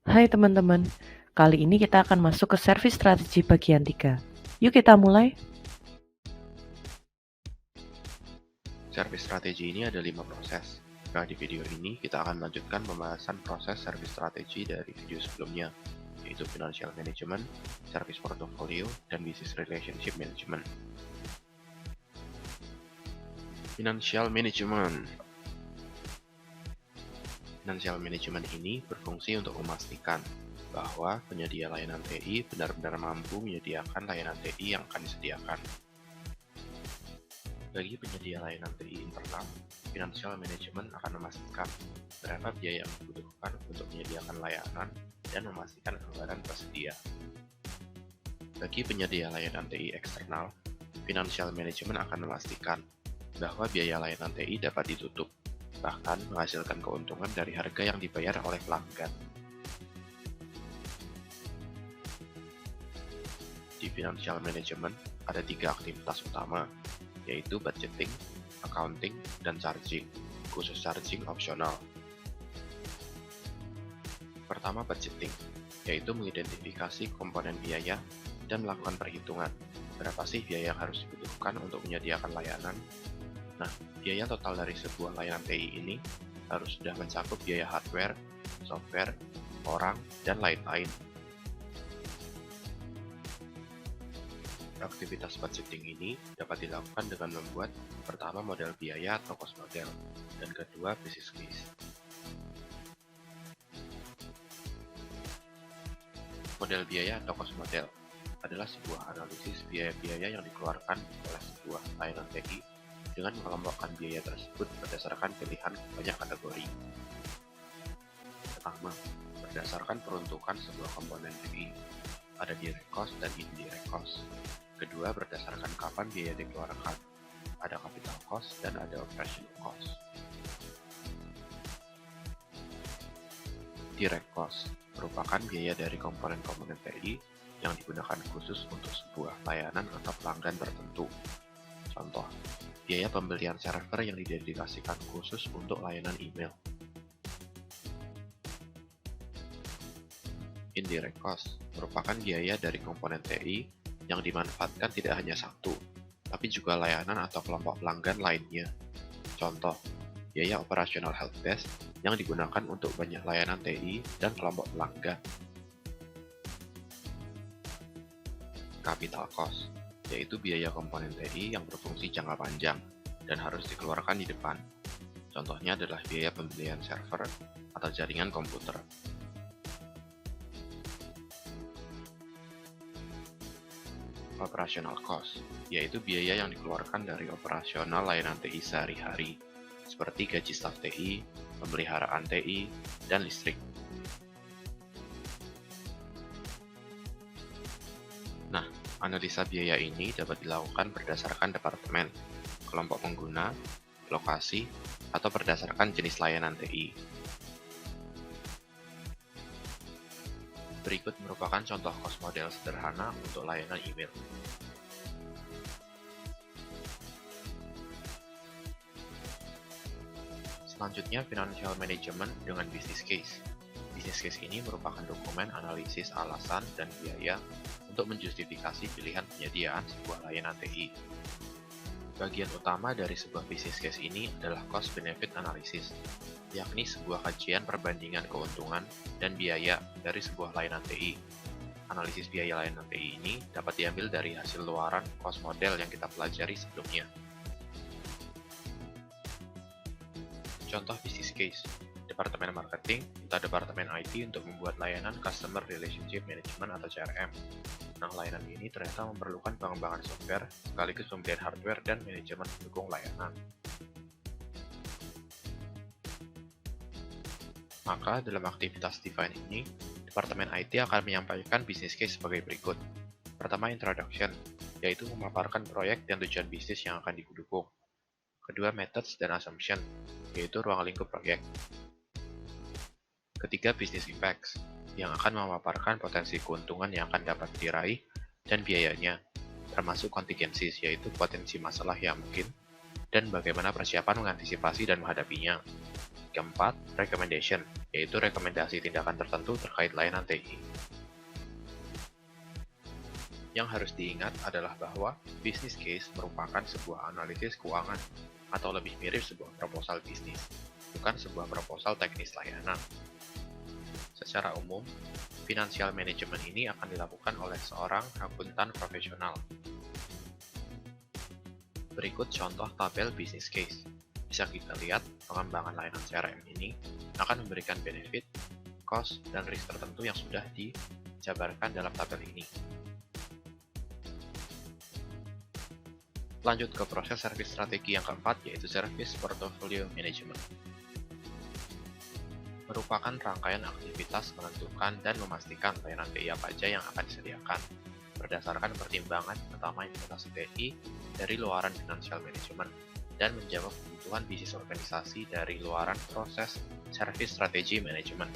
Hai teman-teman, kali ini kita akan masuk ke servis strategi bagian 3. Yuk kita mulai. Servis strategi ini ada 5 proses. Nah, di video ini kita akan melanjutkan pembahasan proses servis strategi dari video sebelumnya, yaitu Financial Management, Service Portfolio, dan Business Relationship Management. Financial Management. Financial Management ini berfungsi untuk memastikan bahwa penyedia layanan TI benar-benar mampu menyediakan layanan TI yang akan disediakan. Bagi penyedia layanan TI internal, Financial Management akan memastikan berapa biaya yang dibutuhkan untuk menyediakan layanan dan memastikan anggaran tersedia. Bagi penyedia layanan TI eksternal, Financial Management akan memastikan bahwa biaya layanan TI dapat ditutup, bahkan menghasilkan keuntungan dari harga yang dibayar oleh pelanggan. Di Financial Management ada 3 aktivitas utama, yaitu budgeting, accounting, dan charging, khusus charging opsional. Pertama, budgeting, yaitu mengidentifikasi komponen biaya dan melakukan perhitungan. Berapa sih biaya yang harus dibutuhkan untuk menyediakan layanan? Nah, biaya total dari sebuah layanan TI ini harus sudah mencakup biaya hardware, software, orang, dan lain-lain. Aktivitas budgeting ini dapat dilakukan dengan membuat pertama model biaya atau cost model, dan kedua business case. Model biaya atau cost model adalah sebuah analisis biaya-biaya yang dikeluarkan oleh sebuah layanan TI dengan mengelompokkan biaya tersebut berdasarkan pilihan banyak kategori. Pertama, berdasarkan peruntukan sebuah komponen TI, ada direct cost dan indirect cost. Kedua, berdasarkan kapan biaya dikeluarkan, ada capital cost dan ada operational cost. Direct cost merupakan biaya dari komponen-komponen TI yang digunakan khusus untuk sebuah layanan atau pelanggan tertentu. Contoh, biaya pembelian server yang didedikasikan khusus untuk layanan email. Indirect cost merupakan biaya dari komponen TI yang dimanfaatkan tidak hanya satu, tapi juga layanan atau kelompok pelanggan lainnya. Contoh, biaya operasional helpdesk yang digunakan untuk banyak layanan TI dan kelompok pelanggan. Capital cost, yaitu biaya komponen TI yang berfungsi jangka panjang dan harus dikeluarkan di depan. Contohnya adalah biaya pembelian server atau jaringan komputer. Operational cost, yaitu biaya yang dikeluarkan dari operasional layanan TI sehari-hari, seperti gaji staf TI, pemeliharaan TI, dan listrik. Nah, analisa biaya ini dapat dilakukan berdasarkan departemen, kelompok pengguna, lokasi, atau berdasarkan jenis layanan TI. Berikut merupakan contoh cost model sederhana untuk layanan email. Selanjutnya, Financial Management dengan Business Case. Business Case ini merupakan dokumen analisis alasan dan biaya untuk menjustifikasi pilihan penyediaan sebuah layanan TI. Bagian utama dari sebuah business case ini adalah cost benefit analysis, yakni sebuah kajian perbandingan keuntungan dan biaya dari sebuah layanan TI. Analisis biaya layanan TI ini dapat diambil dari hasil luaran cost model yang kita pelajari sebelumnya. Contoh business case, Departemen Marketing minta Departemen IT untuk membuat layanan Customer Relationship Management atau CRM. Nah, layanan ini ternyata memerlukan pengembangan software, sekaligus pembelian hardware dan manajemen pendukung layanan. Maka, dalam aktivitas define ini, Departemen IT akan menyampaikan business case sebagai berikut. Pertama, introduction, yaitu memaparkan proyek dan tujuan bisnis yang akan didukung. Kedua, methods dan assumption, yaitu ruang lingkup proyek. Ketiga, business impacts, yang akan memaparkan potensi keuntungan yang akan dapat diraih dan biayanya, termasuk contingencies, yaitu potensi masalah yang mungkin, dan bagaimana persiapan mengantisipasi dan menghadapinya. Keempat, recommendation, yaitu rekomendasi tindakan tertentu terkait layanan TI. Yang harus diingat adalah bahwa business case merupakan sebuah analisis keuangan, atau lebih mirip sebuah proposal bisnis, bukan sebuah proposal teknis layanan. Secara umum, financial management ini akan dilakukan oleh seorang akuntan profesional. Berikut contoh tabel business case. Bisa kita lihat, pengembangan layanan CRM ini akan memberikan benefit, cost, dan risk tertentu yang sudah dijabarkan dalam tabel ini. Lanjut ke proses service strategi yang keempat, yaitu service portfolio management. Merupakan rangkaian aktivitas menentukan dan memastikan layanan TI apa saja yang akan disediakan, berdasarkan pertimbangan utama implementasi TI dari luaran financial management, dan menjawab kebutuhan bisnis organisasi dari luaran proses service strategi management.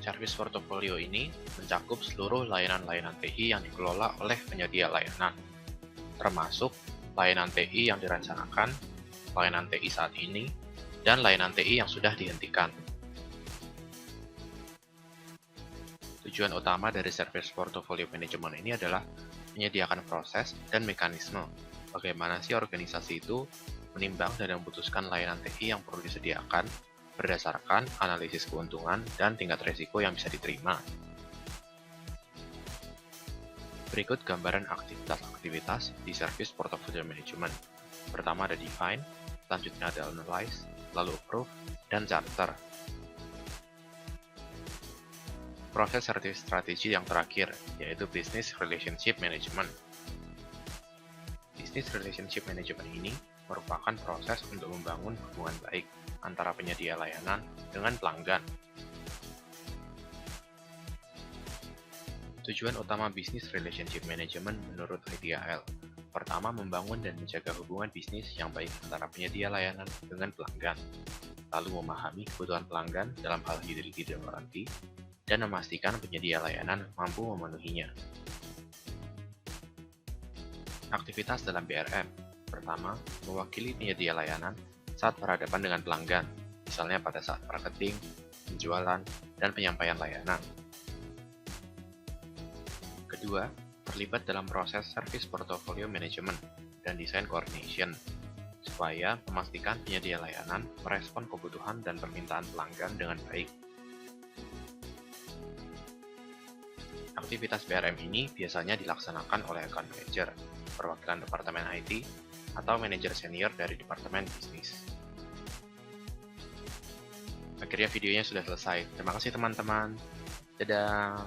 Service portfolio ini mencakup seluruh layanan-layanan TI yang dikelola oleh penyedia layanan, termasuk layanan TI yang direncanakan, layanan TI saat ini, dan layanan TI yang sudah dihentikan. Tujuan utama dari service portfolio management ini adalah menyediakan proses dan mekanisme bagaimana si organisasi itu menimbang dan memutuskan layanan TI yang perlu disediakan berdasarkan analisis keuntungan dan tingkat risiko yang bisa diterima. Berikut gambaran aktivitas-aktivitas di service portfolio management. Pertama ada define, selanjutnya ada analyze, lalu approve, dan charter. Proses service strategi yang terakhir, yaitu business relationship management. Business relationship management ini merupakan proses untuk membangun hubungan baik antara penyedia layanan dengan pelanggan. Tujuan utama Business Relationship Management menurut ITIL. Pertama, membangun dan menjaga hubungan bisnis yang baik antara penyedia layanan dengan pelanggan. Lalu memahami kebutuhan pelanggan dalam hal utility dan warranty, dan memastikan penyedia layanan mampu memenuhinya. Aktivitas dalam BRM. Pertama, mewakili penyedia layanan saat berhadapan dengan pelanggan, misalnya pada saat marketing, penjualan, dan penyampaian layanan. Kedua, terlibat dalam proses service portfolio management dan design coordination, supaya memastikan penyedia layanan merespon kebutuhan dan permintaan pelanggan dengan baik. Aktivitas BRM ini biasanya dilaksanakan oleh account manager, perwakilan departemen IT, atau manajer senior dari departemen bisnis. Akhirnya videonya sudah selesai. Terima kasih teman-teman. Dadah.